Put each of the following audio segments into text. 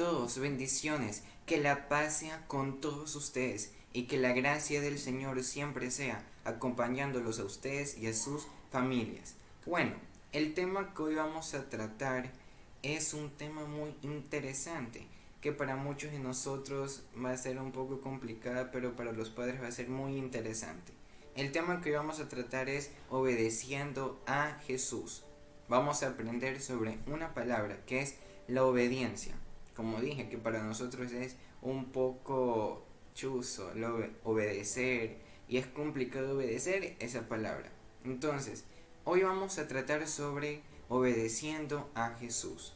todos, bendiciones, que la paz sea con todos ustedes y que la gracia del Señor siempre sea acompañándolos a ustedes y a sus familias. Bueno, el tema que hoy vamos a tratar es un tema muy interesante que para muchos de nosotros va a ser un poco complicada, pero para los padres va a ser muy interesante. El tema que hoy vamos a tratar es obedeciendo a Jesús. Vamos a aprender sobre una palabra que es la obediencia. Como dije, que para nosotros es un poco chuzo obedecer, y es complicado obedecer esa palabra. Entonces, hoy vamos a tratar sobre obedeciendo a Jesús.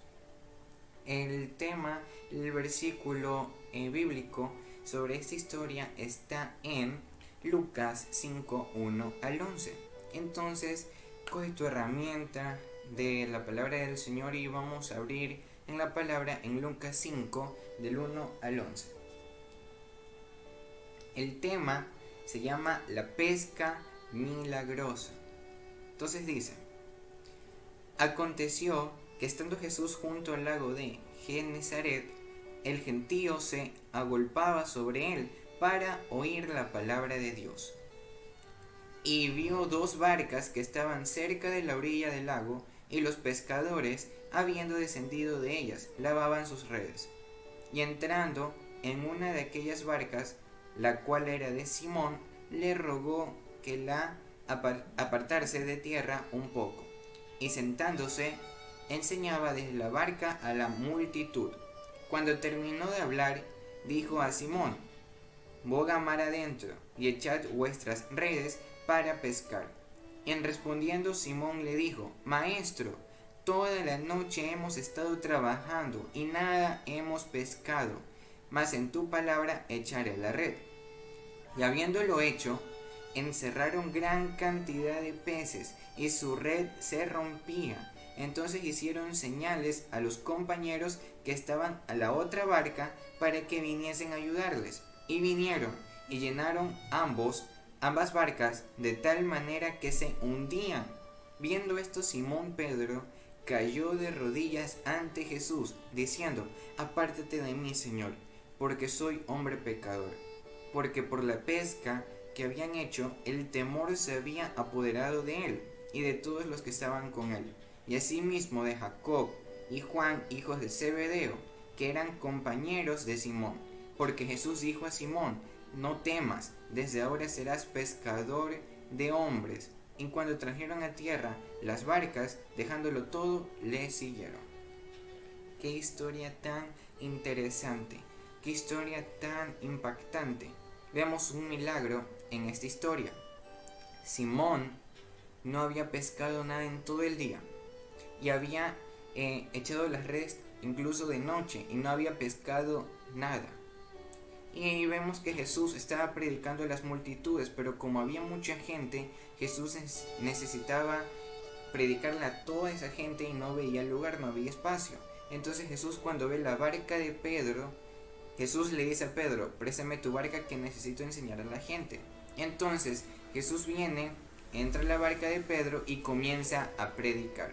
El tema, el versículo bíblico sobre esta historia está en Lucas 5, 1 al 11. Entonces, coge tu herramienta de la palabra del Señor y vamos a abrir en la palabra en Lucas 5 del 1 al 11. El tema se llama la pesca milagrosa. Entonces dice: aconteció que estando Jesús junto al lago de Genezaret, el gentío se agolpaba sobre él para oír la palabra de Dios. Y vio dos barcas que estaban cerca de la orilla del lago, y los pescadores, habiendo descendido de ellas, lavaban sus redes. Y entrando en una de aquellas barcas, la cual era de Simón, le rogó que la apartase de tierra un poco. Y sentándose, enseñaba desde la barca a la multitud. Cuando terminó de hablar, dijo a Simón: boga mar adentro y echad vuestras redes para pescar. En respondiendo Simón le dijo: Maestro, toda la noche hemos estado trabajando y nada hemos pescado, mas en tu palabra echaré la red. Y habiéndolo hecho, encerraron gran cantidad de peces y su red se rompía. Entonces hicieron señales a los compañeros que estaban a la otra barca para que viniesen a ayudarles. Y vinieron y llenaron ambas barcas de tal manera que se hundían. Viendo esto, Simón Pedro cayó de rodillas ante Jesús, diciendo: apártate de mí, Señor, porque soy hombre pecador. Porque por la pesca que habían hecho, el temor se había apoderado de él y de todos los que estaban con él, y asimismo de Jacob y Juan, hijos de Zebedeo, que eran compañeros de Simón. Porque Jesús dijo a Simón: no temas, desde ahora serás pescador de hombres. Y cuando trajeron a tierra las barcas, dejándolo todo, le siguieron. Qué historia tan interesante, qué historia tan impactante. Vemos un milagro en esta historia. Simón no había pescado nada en todo el día y había echado las redes incluso de noche y no había pescado nada. Y vemos que Jesús estaba predicando a las multitudes, pero como había mucha gente, Jesús necesitaba predicarle a toda esa gente y no veía lugar, no había espacio. Entonces Jesús, cuando ve la barca de Pedro, Jesús le dice a Pedro: préstame tu barca que necesito enseñar a la gente. Entonces Jesús viene, entra a la barca de Pedro y comienza a predicar.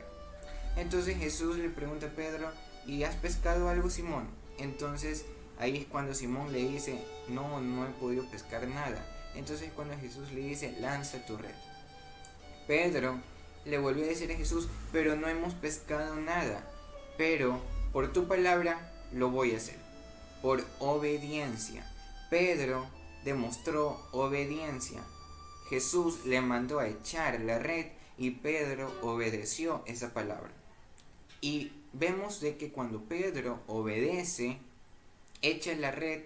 Entonces Jesús le pregunta a Pedro: ¿y has pescado algo, Simón? Entonces ahí es cuando Simón le dice: no he podido pescar nada. Entonces cuando Jesús le dice: lanza tu red. Pedro le volvió a decir a Jesús: pero no hemos pescado nada, pero por tu palabra lo voy a hacer. Por obediencia. Pedro demostró obediencia. Jesús le mandó a echar la red y Pedro obedeció esa palabra. Y vemos de que cuando Pedro obedece, echa la red,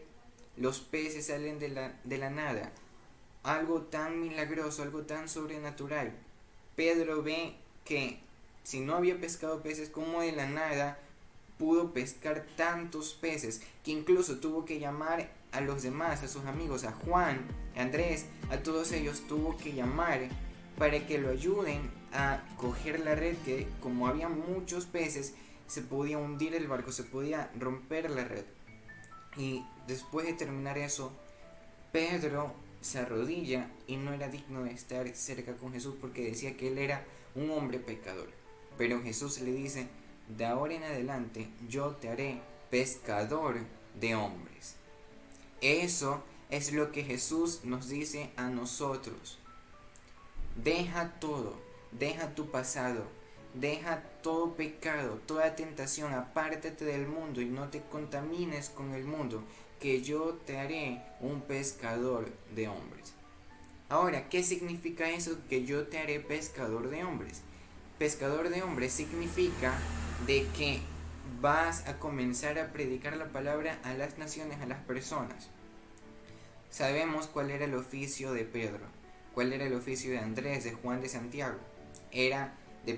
los peces salen de la nada. Algo tan milagroso, algo tan sobrenatural. Pedro ve que si no había pescado peces, como de la nada pudo pescar tantos peces, que incluso tuvo que llamar a los demás, a sus amigos, a Juan, a Andrés, a todos ellos tuvo que llamar para que lo ayuden a coger la red, que como había muchos peces se podía hundir el barco, se podía romper la red. Y después de terminar eso, Pedro se arrodilla y no era digno de estar cerca con Jesús porque decía que él era un hombre pecador. Pero Jesús le dice: de ahora en adelante yo te haré pescador de hombres. Eso es lo que Jesús nos dice a nosotros. Deja todo, deja tu pasado, deja todo pecado, toda tentación, apártate del mundo y no te contamines con el mundo, que yo te haré un pescador de hombres. Ahora, ¿qué significa eso, que yo te haré pescador de hombres? Pescador de hombres significa de que vas a comenzar a predicar la palabra a las naciones, a las personas. Sabemos cuál era el oficio de Pedro, cuál era el oficio de Andrés, de Juan, de Santiago. Era de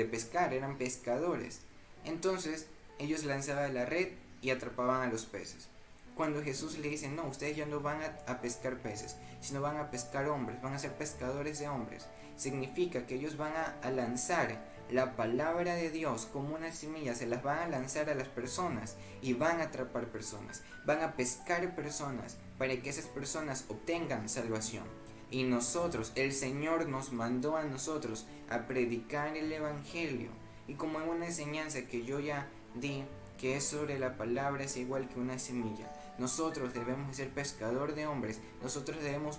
pescar, eran pescadores. Entonces ellos lanzaban la red y atrapaban a los peces. Cuando Jesús le dice, no, ustedes ya no van a pescar peces, sino van a pescar hombres, van a ser pescadores de hombres, significa que ellos van a lanzar la palabra de Dios como una semilla, se las van a lanzar a las personas y van a atrapar personas, van a pescar personas para que esas personas obtengan salvación. Y nosotros, el Señor nos mandó a nosotros a predicar el Evangelio. Y como en una enseñanza que yo ya di, que es sobre la palabra, es igual que una semilla. Nosotros debemos ser pescador de hombres, nosotros debemos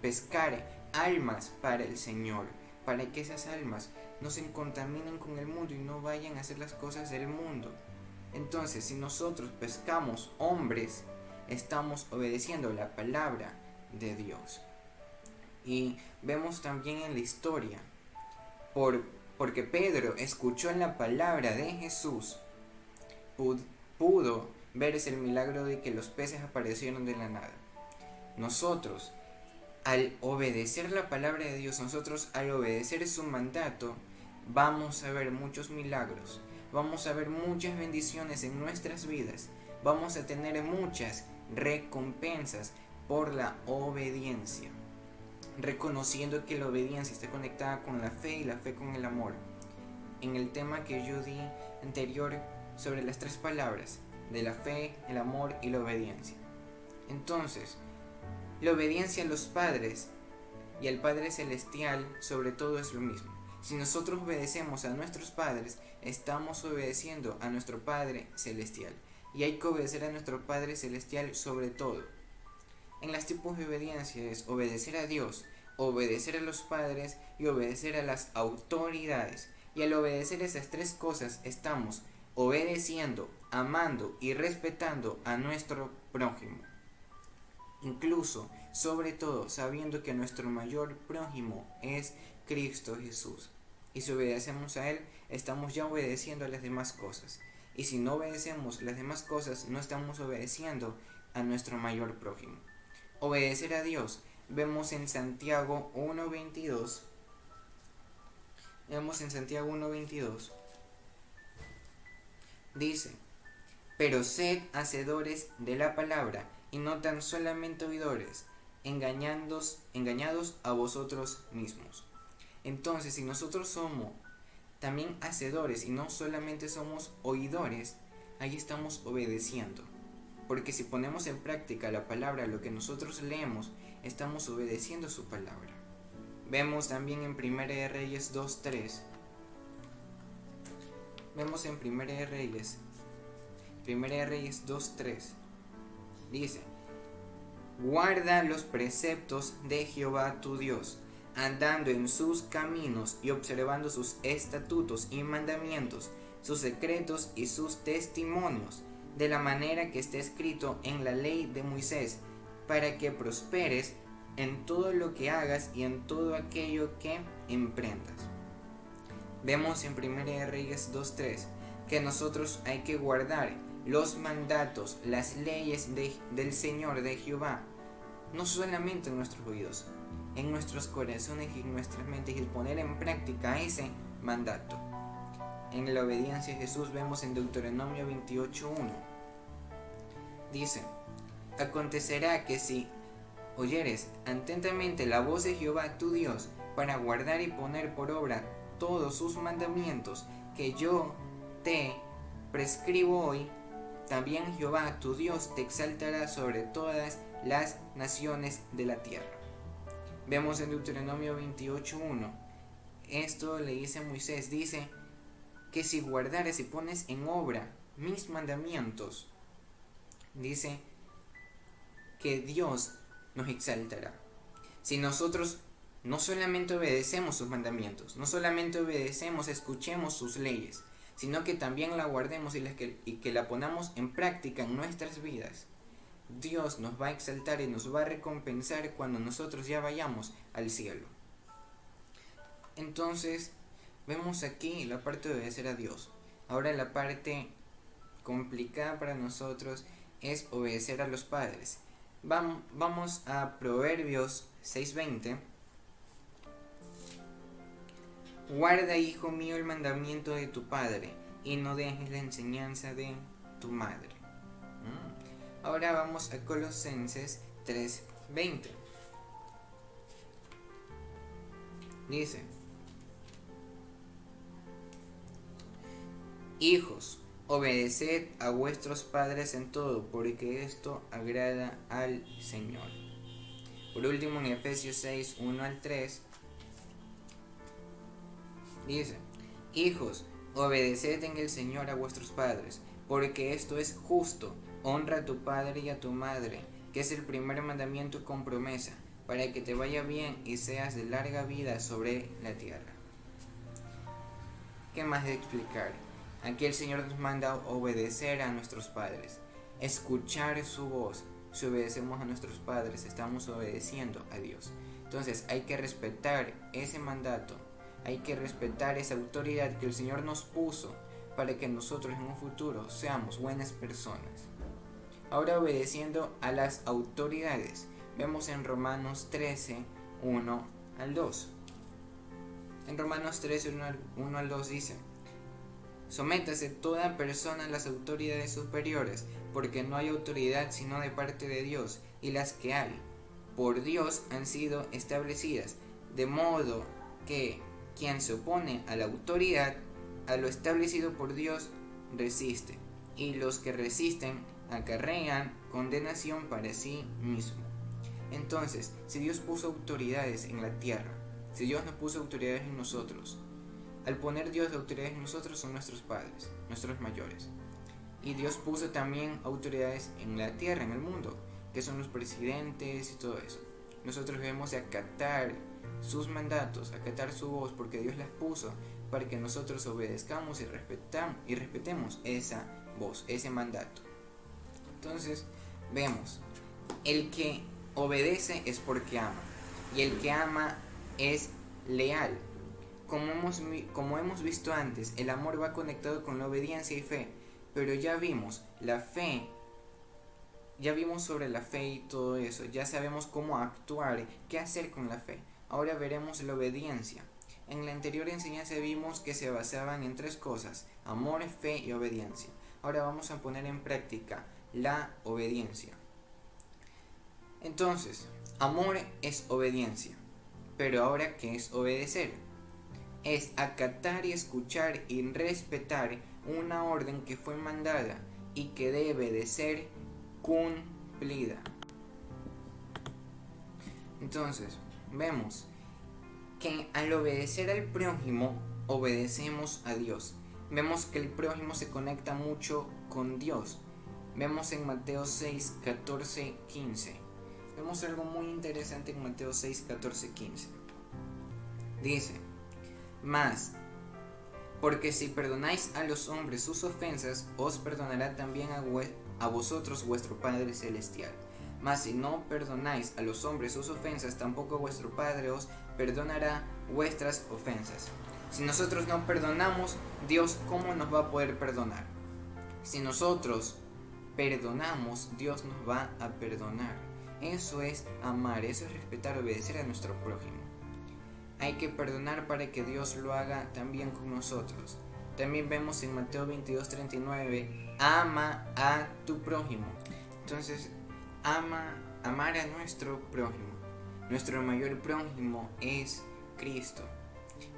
pescar almas para el Señor, para que esas almas no se contaminen con el mundo y no vayan a hacer las cosas del mundo. Entonces, si nosotros pescamos hombres, estamos obedeciendo la palabra de Dios. Y vemos también en la historia, porque Pedro escuchó la palabra de Jesús, pudo verse el milagro de que los peces aparecieron de la nada. Nosotros, al obedecer la palabra de Dios, nosotros al obedecer su mandato, vamos a ver muchos milagros, vamos a ver muchas bendiciones en nuestras vidas, vamos a tener muchas recompensas por la obediencia, reconociendo que la obediencia está conectada con la fe y la fe con el amor. En el tema que yo di anterior sobre las tres palabras de la fe, el amor y la obediencia. Entonces, la obediencia a los padres y al Padre Celestial sobre todo es lo mismo. Si nosotros obedecemos a nuestros padres, estamos obedeciendo a nuestro Padre Celestial. Y hay que obedecer a nuestro Padre Celestial sobre todo. En los tipos de obediencia es obedecer a Dios, obedecer a los padres y obedecer a las autoridades. Y al obedecer esas tres cosas estamos obedeciendo, amando y respetando a nuestro prójimo. Incluso, sobre todo, sabiendo que nuestro mayor prójimo es Cristo Jesús. Y si obedecemos a Él, estamos ya obedeciendo a las demás cosas. Y si no obedecemos las demás cosas, no estamos obedeciendo a nuestro mayor prójimo. Obedecer a Dios. Vemos en Santiago 1:22. Dice, pero sed hacedores de la palabra, y no tan solamente oidores, engañados a vosotros mismos. Entonces, si nosotros somos también hacedores y no solamente somos oidores, ahí estamos obedeciendo. Porque si ponemos en práctica la palabra, lo que nosotros leemos, estamos obedeciendo su palabra. Vemos también en 1 de Reyes 2:3. Vemos en 1 de Reyes 2:3. Dice, guarda los preceptos de Jehová tu Dios, andando en sus caminos y observando sus estatutos y mandamientos, sus secretos y sus testimonios, de la manera que está escrito en la ley de Moisés, para que prosperes en todo lo que hagas y en todo aquello que emprendas. Vemos en 1 de Reyes 2:3 que nosotros hay que guardar los mandatos, las leyes del Señor, de Jehová, no solamente en nuestros oídos, en nuestros corazones y en nuestras mentes, y poner en práctica ese mandato. En la obediencia a Jesús vemos en Deuteronomio 28:1. Dice, acontecerá que si oyeres atentamente la voz de Jehová tu Dios, para guardar y poner por obra todos sus mandamientos que yo te prescribo hoy, también Jehová tu Dios te exaltará sobre todas las naciones de la tierra. Vemos en Deuteronomio 28:1. Esto le dice a Moisés, dice que si guardares y pones en obra mis mandamientos, dice que Dios nos exaltará. Si nosotros no solamente obedecemos sus mandamientos, no solamente obedecemos, escuchemos sus leyes, sino que también la guardemos y que la ponamos en práctica en nuestras vidas, Dios nos va a exaltar y nos va a recompensar cuando nosotros ya vayamos al cielo. Entonces, vemos aquí la parte de obedecer a Dios. Ahora la parte complicada para nosotros es obedecer a los padres. Vamos a Proverbios 6:20. Guarda, hijo mío, el mandamiento de tu padre, y no dejes la enseñanza de tu madre. Ahora vamos a Colosenses 3:20. Dice: hijos, obedeced a vuestros padres en todo, porque esto agrada al Señor. Por último, en Efesios 6:1-3, dice: hijos, obedeced en el Señor a vuestros padres, porque esto es justo. Honra a tu padre y a tu madre, que es el primer mandamiento con promesa, para que te vaya bien y seas de larga vida sobre la tierra. ¿Qué más de explicar? Aquí el Señor nos manda obedecer a nuestros padres, escuchar su voz. Si obedecemos a nuestros padres, estamos obedeciendo a Dios. Entonces hay que respetar ese mandato, hay que respetar esa autoridad que el Señor nos puso para que nosotros en un futuro seamos buenas personas. Ahora, obedeciendo a las autoridades, vemos en Romanos 13:1-2. En Romanos 13:1-2 dice: sométase toda persona a las autoridades superiores, porque no hay autoridad sino de parte de Dios, y las que hay, por Dios han sido establecidas, de modo que quien se opone a la autoridad, a lo establecido por Dios, resiste, y los que resisten acarrean condenación para sí mismo. Entonces, si Dios puso autoridades en la tierra, si Dios nos puso autoridades en nosotros, al poner Dios autoridades en nosotros son nuestros padres, nuestros mayores. Y Dios puso también autoridades en la tierra, en el mundo, que son los presidentes y todo eso. Nosotros debemos de acatar sus mandatos, acatar su voz, porque Dios las puso para que nosotros obedezcamos y respetemos esa voz, ese mandato. Entonces, vemos, el que obedece es porque ama, y el que ama es leal. Como hemos visto antes, el amor va conectado con la obediencia y fe, pero ya vimos la fe, ya vimos sobre la fe y todo eso, ya sabemos cómo actuar, qué hacer con la fe. Ahora veremos la obediencia. En la anterior enseñanza vimos que se basaban en 3 cosas: amor, fe y obediencia. Ahora vamos a poner en práctica la obediencia. Entonces, amor es obediencia, pero ahora, ¿qué es obedecer? Es acatar y escuchar y respetar una orden que fue mandada y que debe de ser cumplida. Entonces, vemos que al obedecer al prójimo, obedecemos a Dios. Vemos que el prójimo se conecta mucho con Dios. Vemos en Mateo 6, 14, 15. Vemos algo muy interesante en Mateo 6, 14, 15. Dice: mas, porque si perdonáis a los hombres sus ofensas, os perdonará también a vosotros vuestro Padre Celestial. Mas si no perdonáis a los hombres sus ofensas, tampoco vuestro Padre os perdonará vuestras ofensas. Si nosotros no perdonamos, Dios, ¿cómo nos va a poder perdonar? Si nosotros perdonamos, Dios nos va a perdonar. Eso es amar, eso es respetar, obedecer a nuestro prójimo. Hay que perdonar para que Dios lo haga también con nosotros. También vemos en Mateo 22:39, ama a tu prójimo. Entonces, amar a nuestro prójimo. Nuestro mayor prójimo es Cristo.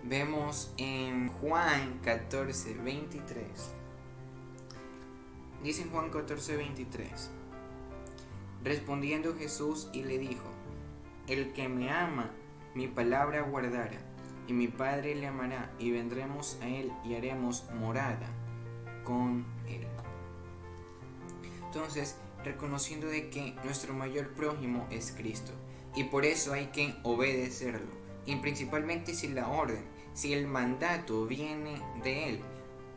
Vemos en Juan 14:23. Dice en Juan 14:23: respondiendo Jesús y le dijo: el que me ama, mi palabra guardará, y mi Padre le amará, y vendremos a él y haremos morada con él. Entonces, reconociendo de que nuestro mayor prójimo es Cristo, y por eso hay que obedecerlo, y principalmente si el mandato viene de Él,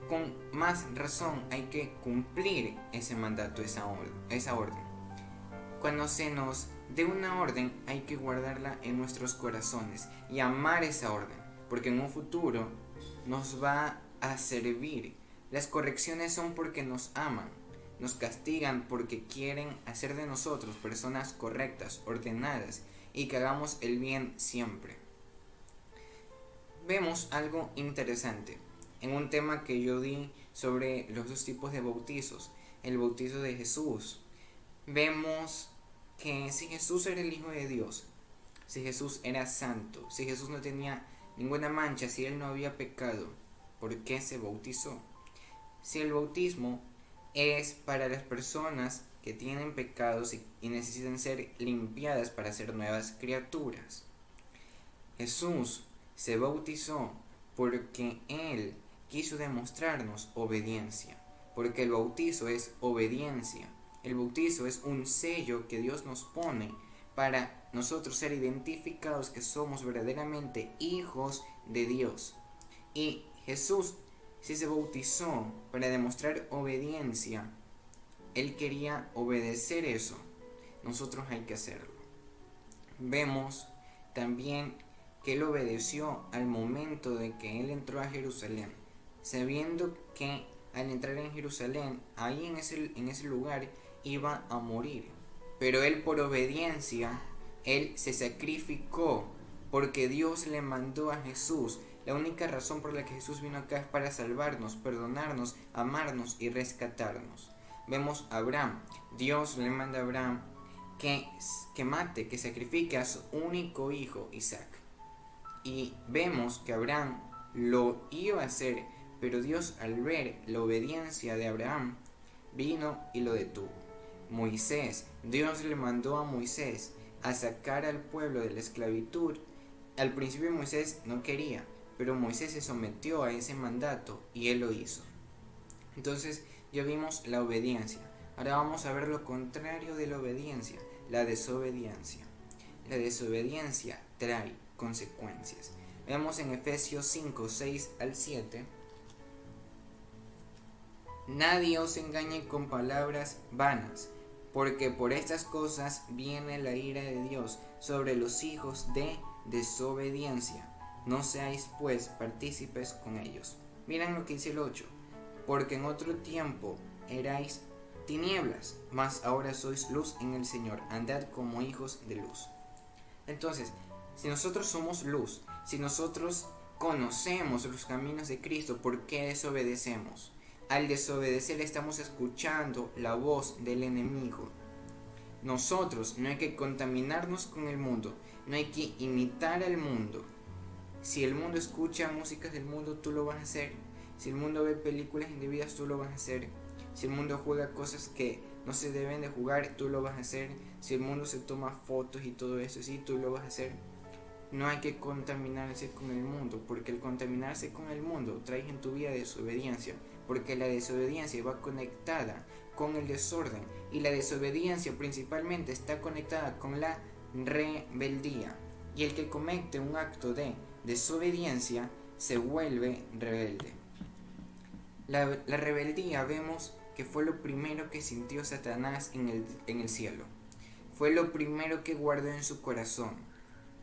con más razón hay que cumplir ese mandato, esa orden. Cuando se nos dé una orden, hay que guardarla en nuestros corazones y amar esa orden, porque en un futuro nos va a servir. Las correcciones son porque nos aman, nos castigan porque quieren hacer de nosotros personas correctas, ordenadas y que hagamos el bien siempre. Vemos algo interesante en un tema que yo di sobre los dos tipos de bautizos, el bautizo de Jesús. Vemos que si Jesús era el Hijo de Dios, si Jesús era santo, si Jesús no tenía ninguna mancha, si Él no había pecado, ¿por qué se bautizó? Si el bautismo es para las personas que tienen pecados y necesitan ser limpiadas para ser nuevas criaturas. Jesús se bautizó porque Él quiso demostrarnos obediencia, porque el bautizo es obediencia. El bautizo es un sello que Dios nos pone para nosotros ser identificados que somos verdaderamente hijos de Dios. Y Jesús, si se bautizó para demostrar obediencia, Él quería obedecer eso. Nosotros hay que hacerlo. Vemos también que Él obedeció al momento de que Él entró a Jerusalén, sabiendo que al entrar en Jerusalén, ahí en ese lugar, iba a morir. Pero Él por obediencia, Él se sacrificó porque Dios le mandó a Jesús. La única razón por la que Jesús vino acá es para salvarnos, perdonarnos, amarnos y rescatarnos. Vemos a Abraham. Dios le manda a Abraham que sacrifique a su único hijo, Isaac. Y vemos que Abraham lo iba a hacer, pero Dios, al ver la obediencia de Abraham, vino y lo detuvo. Moisés, Dios le mandó a Moisés a sacar al pueblo de la esclavitud. Al principio Moisés no quería, pero Moisés se sometió a ese mandato y él lo hizo. Entonces ya vimos la obediencia. Ahora vamos a ver lo contrario de la obediencia, la desobediencia. La desobediencia trae consecuencias. Veamos en Efesios 5, 6 al 7. Nadie os engañe con palabras vanas, porque por estas cosas viene la ira de Dios sobre los hijos de desobediencia. No seáis pues partícipes con ellos. Miren lo que dice el 8. Porque en otro tiempo erais tinieblas, mas ahora sois luz en el Señor. Andad como hijos de luz. Entonces, si nosotros somos luz, si nosotros conocemos los caminos de Cristo, ¿por qué desobedecemos? Al desobedecer estamos escuchando la voz del enemigo. Nosotros no hay que contaminarnos con el mundo, no hay que imitar al mundo. Si el mundo escucha músicas del mundo, tú lo vas a hacer. Si el mundo ve películas indebidas, tú lo vas a hacer. Si el mundo juega cosas que no se deben de jugar, tú lo vas a hacer. Si el mundo se toma fotos y todo eso, sí, tú lo vas a hacer. No hay que contaminarse con el mundo, porque el contaminarse con el mundo trae en tu vida desobediencia, porque la desobediencia va conectada con el desorden, y la desobediencia principalmente está conectada con la rebeldía, y el que comete un acto de desobediencia se vuelve rebelde. La rebeldía vemos que fue lo primero que sintió Satanás en el cielo, fue lo primero que guardó en su corazón.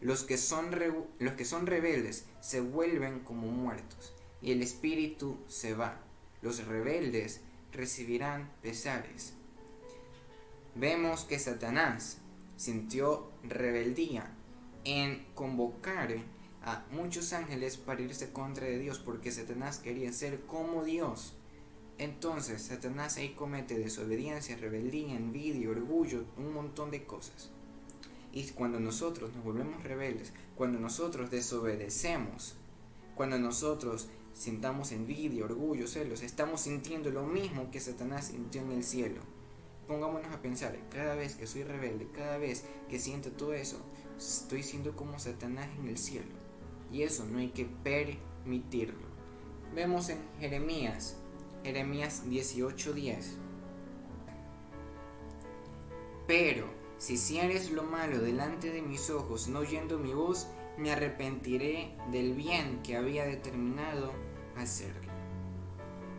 Los que son rebeldes se vuelven como muertos, y el espíritu se va. Los rebeldes recibirán pesares. Vemos que Satanás sintió rebeldía en convocar a muchos ángeles para irse contra de Dios, porque Satanás quería ser como Dios. Entonces Satanás ahí comete desobediencia, rebeldía, envidia, orgullo, un montón de cosas. Y cuando nosotros nos volvemos rebeldes, cuando nosotros desobedecemos, cuando nosotros sintamos envidia, orgullo, celos, estamos sintiendo lo mismo que Satanás sintió en el cielo. Pongámonos a pensar, cada vez que soy rebelde, cada vez que siento todo eso, estoy siendo como Satanás en el cielo. Y eso no hay que permitirlo. Vemos en Jeremías 18:10. Si hicieres lo malo delante de mis ojos, no oyendo mi voz, me arrepentiré del bien que había determinado hacerlo.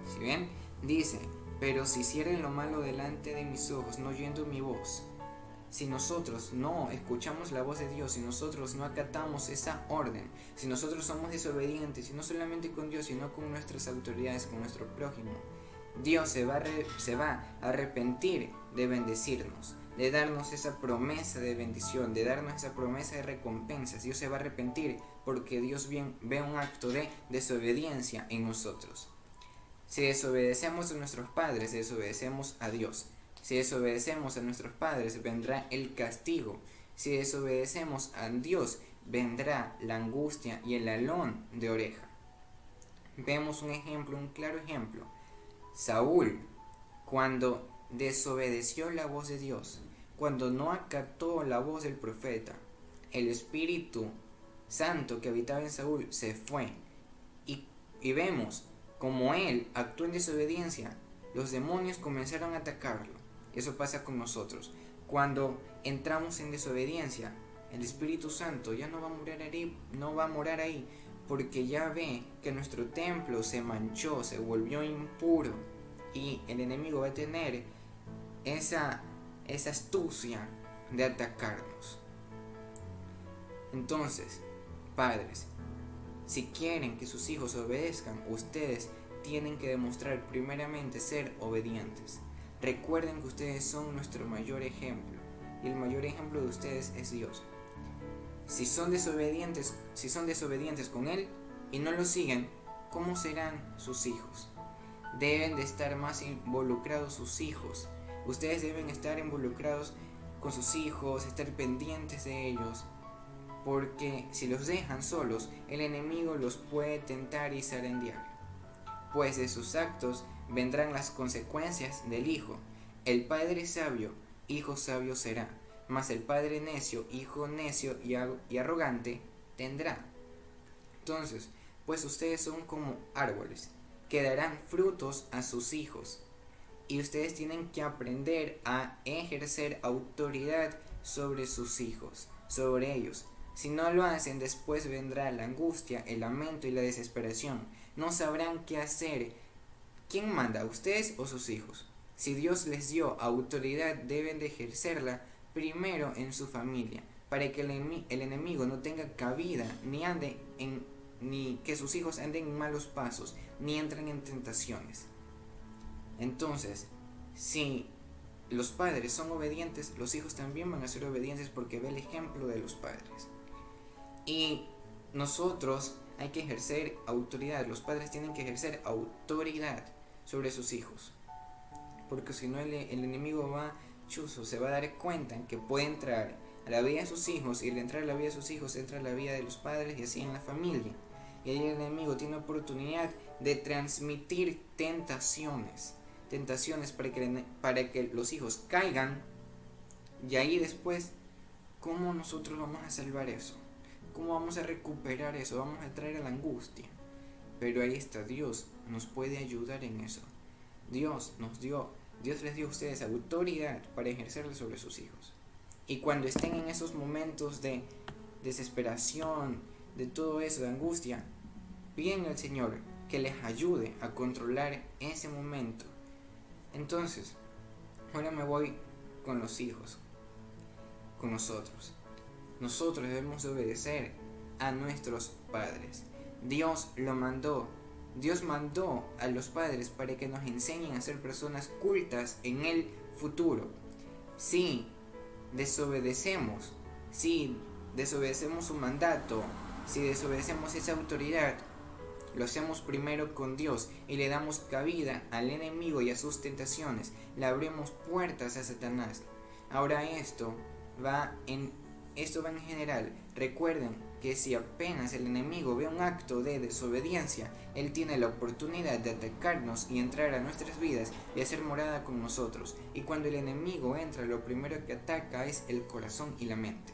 ¿Sí ven? Dice, pero si hicieren lo malo delante de mis ojos, no oyendo mi voz. Si nosotros no escuchamos la voz de Dios, si nosotros no acatamos esa orden, si nosotros somos desobedientes, y no solamente con Dios, sino con nuestras autoridades, con nuestro prójimo, Dios se va a arrepentir de bendecirnos, de darnos esa promesa de bendición, de darnos esa promesa de recompensas. Dios se va a arrepentir porque Dios ve un acto de desobediencia en nosotros. Si desobedecemos a nuestros padres, desobedecemos a Dios. Si desobedecemos a nuestros padres, vendrá el castigo. Si desobedecemos a Dios, vendrá la angustia y el alón de oreja. Vemos un ejemplo, un claro ejemplo. Saúl, cuando desobedeció la voz de Dios, cuando no acató la voz del profeta, el Espíritu Santo que habitaba en Saúl se fue. Y vemos como él actuó en desobediencia, los demonios comenzaron a atacarlo. Eso pasa con nosotros. Cuando entramos en desobediencia, el Espíritu Santo ya no va a morar ahí, porque ya ve que nuestro templo se manchó, se volvió impuro, y el enemigo va a tener esa astucia de atacarnos. Entonces, padres, si quieren que sus hijos obedezcan, ustedes tienen que demostrar primeramente ser obedientes. Recuerden que ustedes son nuestro mayor ejemplo, y el mayor ejemplo de ustedes es Dios. Si son desobedientes con Él y no lo siguen, ¿cómo serán sus hijos? Deben de estar más involucrados sus hijos. Ustedes deben estar involucrados con sus hijos, estar pendientes de ellos, porque si los dejan solos, el enemigo los puede tentar y zarandear. Pues de sus actos vendrán las consecuencias del hijo. El padre sabio, hijo sabio será, mas el padre necio, hijo necio y arrogante tendrá. Entonces, pues ustedes son como árboles, que darán frutos a sus hijos, y ustedes tienen que aprender a ejercer autoridad sobre sus hijos, sobre ellos. Si no lo hacen, después vendrá la angustia, el lamento y la desesperación. No sabrán qué hacer. ¿Quién manda, ustedes o sus hijos? Si Dios les dio autoridad, deben de ejercerla primero en su familia, para que el enemigo no tenga cabida, ni que sus hijos anden en malos pasos, ni entren en tentaciones. Entonces, si los padres son obedientes, los hijos también van a ser obedientes, porque ve el ejemplo de los padres. Y nosotros hay que ejercer autoridad, los padres tienen que ejercer autoridad sobre sus hijos, porque si no el enemigo se va a dar cuenta que puede entrar a la vida de sus hijos, y al entrar a la vida de sus hijos entra a la vida de los padres y así en la familia. Y ahí el enemigo tiene oportunidad de transmitir tentaciones para que los hijos caigan, y ahí después, ¿cómo nosotros vamos a salvar eso? ¿Cómo vamos a recuperar eso? Vamos a traer a la angustia. Pero ahí está, Dios nos puede ayudar en eso. Dios les dio a ustedes autoridad para ejercerla sobre sus hijos. Y cuando estén en esos momentos de desesperación, de todo eso, de angustia, piden al Señor que les ayude a controlar ese momento. Entonces, ahora me voy con los hijos, con nosotros. Nosotros debemos obedecer a nuestros padres. Dios mandó a los padres para que nos enseñen a ser personas cultas en el futuro. Si desobedecemos su mandato, si desobedecemos esa autoridad, lo hacemos primero con Dios y le damos cabida al enemigo y a sus tentaciones, le abrimos puertas a Satanás. Ahora esto va en general. Recuerden que si apenas el enemigo ve un acto de desobediencia, él tiene la oportunidad de atacarnos y entrar a nuestras vidas y hacer morada con nosotros. Y cuando el enemigo entra, lo primero que ataca es el corazón y la mente.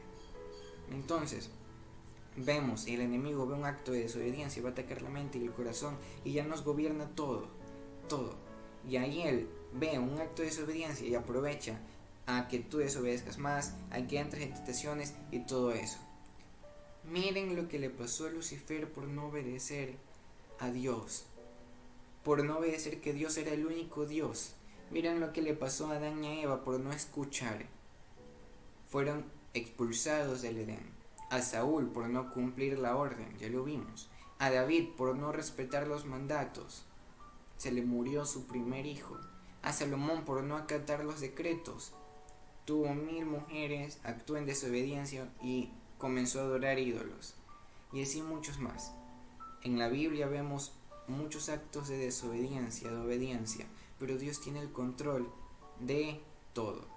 Entonces, vemos, si el enemigo ve un acto de desobediencia, va a atacar la mente y el corazón, y ya nos gobierna todo. Y ahí él ve un acto de desobediencia y aprovecha a que tú desobedezcas más, a que entres en tentaciones y todo eso. Miren lo que le pasó a Lucifer por no obedecer a Dios, por no obedecer que Dios era el único Dios. Miren lo que le pasó a Adán y a Eva por no escuchar. Fueron expulsados del Edén. A Saúl por no cumplir la orden, ya lo vimos. A David por no respetar los mandatos, se le murió su primer hijo. A Salomón por no acatar los decretos, tuvo 1000 mujeres, actuó en desobediencia y comenzó a adorar ídolos. Y así muchos más. En la Biblia vemos muchos actos de desobediencia, de obediencia, pero Dios tiene el control de todo.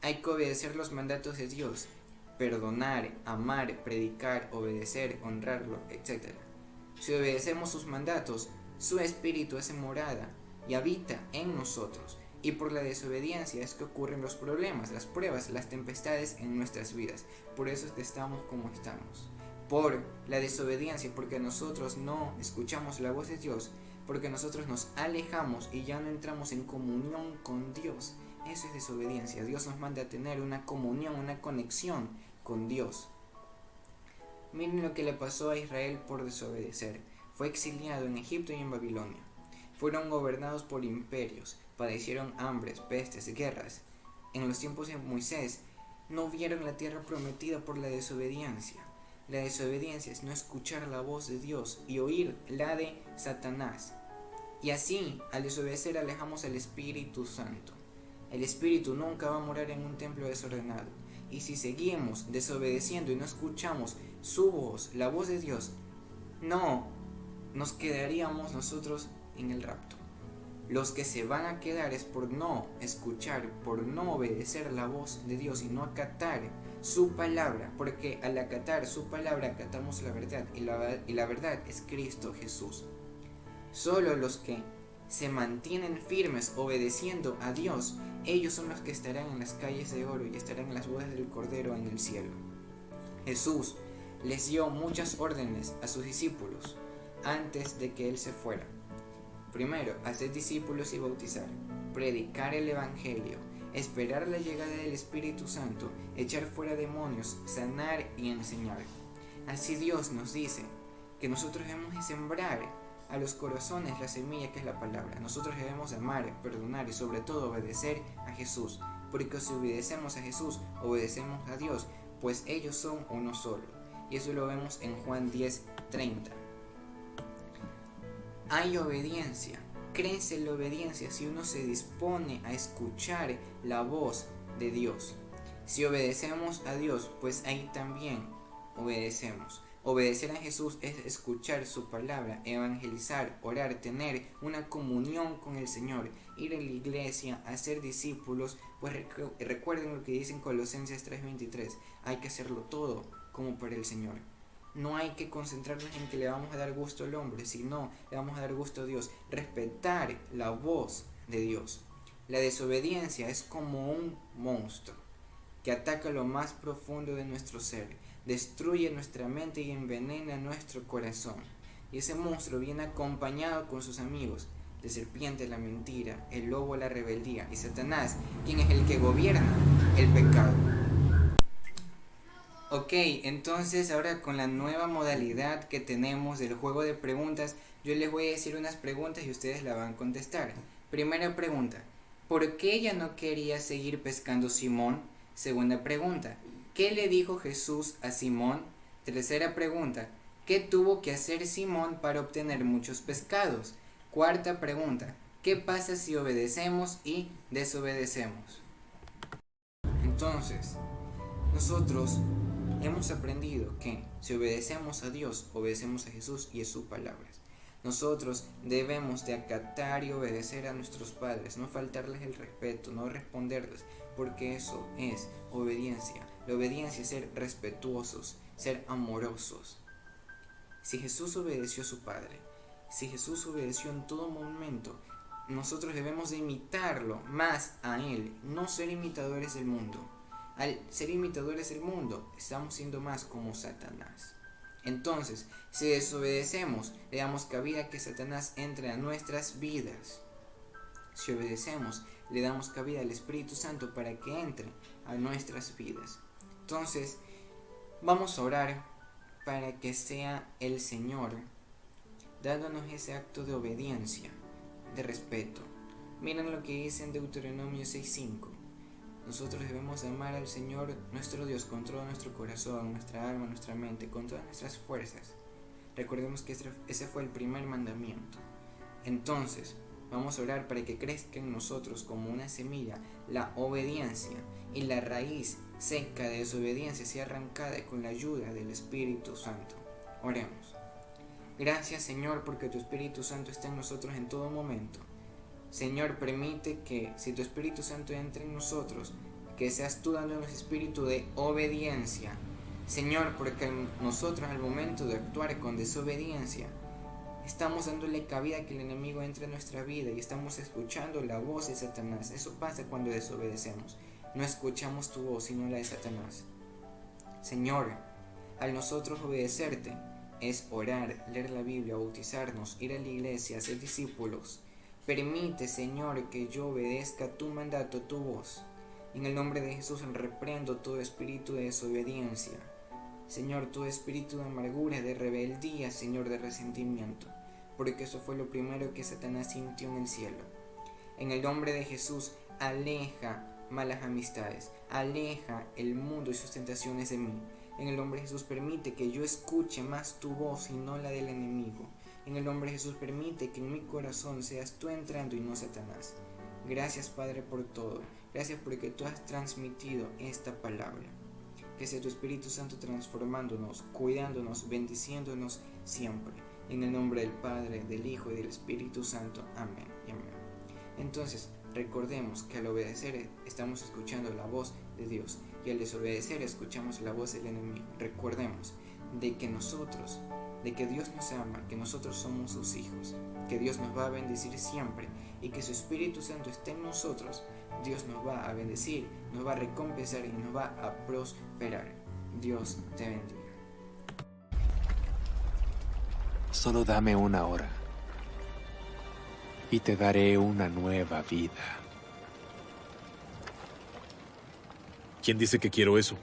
Hay que obedecer los mandatos de Dios, perdonar, amar, predicar, obedecer, honrarlo, etc. Si obedecemos sus mandatos, su espíritu hace morada y habita en nosotros. Y por la desobediencia es que ocurren los problemas, las pruebas, las tempestades en nuestras vidas. Por eso es que estamos como estamos. Por la desobediencia, porque nosotros no escuchamos la voz de Dios, porque nosotros nos alejamos y ya no entramos en comunión con Dios. Eso es desobediencia. Dios nos manda a tener una comunión, una conexión con Dios. Miren lo que le pasó a Israel por desobedecer. Fue exiliado en Egipto y en Babilonia. Fueron gobernados por imperios, padecieron hambres, pestes, guerras. En los tiempos de Moisés no vieron la tierra prometida por la desobediencia. La desobediencia es no escuchar la voz de Dios y oír la de Satanás. Y así, al desobedecer, alejamos al Espíritu Santo. El Espíritu nunca va a morar en un templo desordenado. Y si seguimos desobedeciendo y no escuchamos su voz, la voz de Dios, no nos quedaríamos nosotros en el rapto. Los que se van a quedar es por no escuchar, por no obedecer la voz de Dios y no acatar su palabra, porque al acatar su palabra acatamos la verdad y la verdad es Cristo Jesús. Solo los que se mantienen firmes obedeciendo a Dios, ellos son los que estarán en las calles de oro y estarán en las bodas del Cordero en el cielo. Jesús les dio muchas órdenes a sus discípulos antes de que Él se fuera. Primero, hacer discípulos y bautizar, predicar el Evangelio, esperar la llegada del Espíritu Santo, echar fuera demonios, sanar y enseñar. Así Dios nos dice que nosotros debemos de sembrar a los corazones la semilla que es la palabra. Nosotros debemos amar, perdonar y sobre todo obedecer a Jesús, porque si obedecemos a Jesús, obedecemos a Dios, pues ellos son uno solo. Y eso lo vemos en Juan 10:30. Hay obediencia, crece la obediencia si uno se dispone a escuchar la voz de Dios. Si obedecemos a Dios, pues ahí también obedecemos. Obedecer a Jesús es escuchar su palabra, evangelizar, orar, tener una comunión con el Señor, ir a la iglesia, hacer discípulos, pues recuerden lo que dice en Colosenses 3:23, hay que hacerlo todo como para el Señor. No hay que concentrarnos en que le vamos a dar gusto al hombre, sino le vamos a dar gusto a Dios. Respetar la voz de Dios. La desobediencia es como un monstruo que ataca lo más profundo de nuestro ser, destruye nuestra mente y envenena nuestro corazón. Y ese monstruo viene acompañado con sus amigos, la serpiente, la mentira, el lobo, la rebeldía, y Satanás, quien es el que gobierna el pecado. Ok, entonces ahora con la nueva modalidad que tenemos del juego de preguntas, yo les voy a decir unas preguntas y ustedes la van a contestar. Primera pregunta, ¿por qué ella no quería seguir pescando Simón? Segunda pregunta, ¿qué le dijo Jesús a Simón? Tercera pregunta, ¿qué tuvo que hacer Simón para obtener muchos pescados? Cuarta pregunta, ¿qué pasa si obedecemos y desobedecemos? Entonces, nosotros hemos aprendido que si obedecemos a Dios, obedecemos a Jesús y a sus palabras. Nosotros debemos de acatar y obedecer a nuestros padres, no faltarles el respeto, no responderles, porque eso es obediencia. La obediencia es ser respetuosos, ser amorosos. Si Jesús obedeció a su Padre, si Jesús obedeció en todo momento, nosotros debemos de imitarlo más a Él, no ser imitadores del mundo. Al ser imitadores del mundo, estamos siendo más como Satanás. Entonces, si desobedecemos, le damos cabida a que Satanás entre a nuestras vidas. Si obedecemos, le damos cabida al Espíritu Santo para que entre a nuestras vidas. Entonces, vamos a orar para que sea el Señor dándonos ese acto de obediencia, de respeto. Miren lo que dice en Deuteronomio 6:5. Nosotros debemos amar al Señor nuestro Dios con todo nuestro corazón, nuestra alma, nuestra mente, con todas nuestras fuerzas. Recordemos que ese fue el primer mandamiento. Entonces, vamos a orar para que crezca en nosotros como una semilla la obediencia, y la raíz seca de desobediencia sea arrancada con la ayuda del Espíritu Santo. Oremos. Gracias, Señor, porque tu Espíritu Santo está en nosotros en todo momento. Señor, permite que, si tu Espíritu Santo entra en nosotros, que seas tú dándonos espíritu de obediencia. Señor, porque nosotros al momento de actuar con desobediencia, estamos dándole cabida a que el enemigo entre en nuestra vida y estamos escuchando la voz de Satanás. Eso pasa cuando desobedecemos. No escuchamos tu voz, sino la de Satanás. Señor, al nosotros obedecerte, es orar, leer la Biblia, bautizarnos, ir a la iglesia, ser discípulos. Permite, Señor, que yo obedezca tu mandato, tu voz. En el nombre de Jesús reprendo todo espíritu de desobediencia. Señor, todo espíritu de amargura, de rebeldía, Señor, de resentimiento. Porque eso fue lo primero que Satanás sintió en el cielo. En el nombre de Jesús, aleja malas amistades, aleja el mundo y sus tentaciones de mí. En el nombre de Jesús, permite que yo escuche más tu voz y no la del enemigo. En el nombre de Jesús, permite que en mi corazón seas tú entrando y no Satanás. Gracias, Padre, por todo. Gracias porque tú has transmitido esta palabra. Que sea tu Espíritu Santo transformándonos, cuidándonos, bendiciéndonos siempre. En el nombre del Padre, del Hijo y del Espíritu Santo. Amén y amén. Entonces, recordemos que al obedecer estamos escuchando la voz de Dios y al desobedecer escuchamos la voz del enemigo. Recordemos de que Dios nos ama, que nosotros somos sus hijos, que Dios nos va a bendecir siempre y que su Espíritu Santo esté en nosotros. Dios nos va a bendecir, nos va a recompensar y nos va a prosperar. Dios te bendiga. Solo dame una hora y te daré una nueva vida. ¿Quién dice que quiero eso?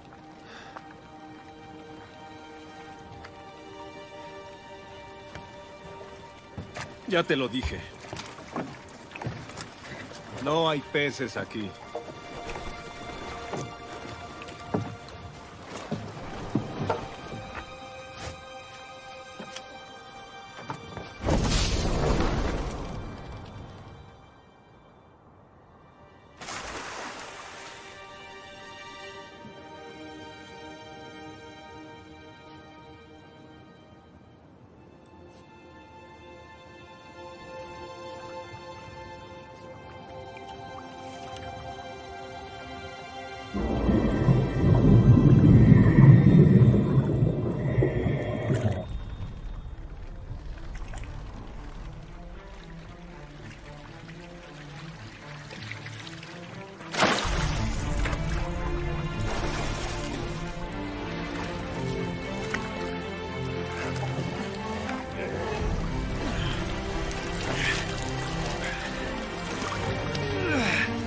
Ya te lo dije. No hay peces aquí.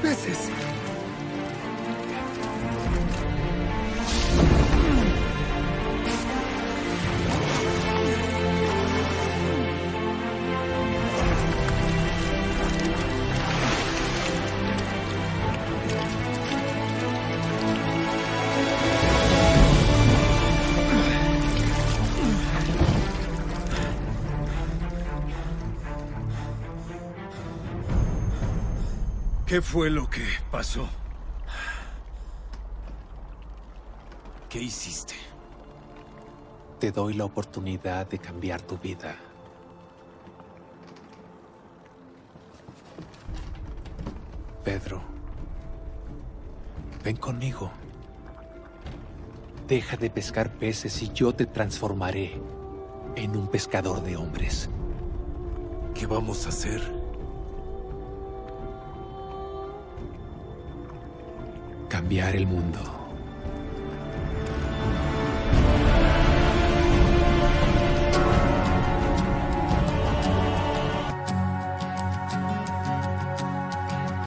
Peces. ¿Qué fue lo que pasó? ¿Qué hiciste? Te doy la oportunidad de cambiar tu vida. Pedro, ven conmigo. Deja de pescar peces y yo te transformaré en un pescador de hombres. ¿Qué vamos a hacer? Cambiar el mundo.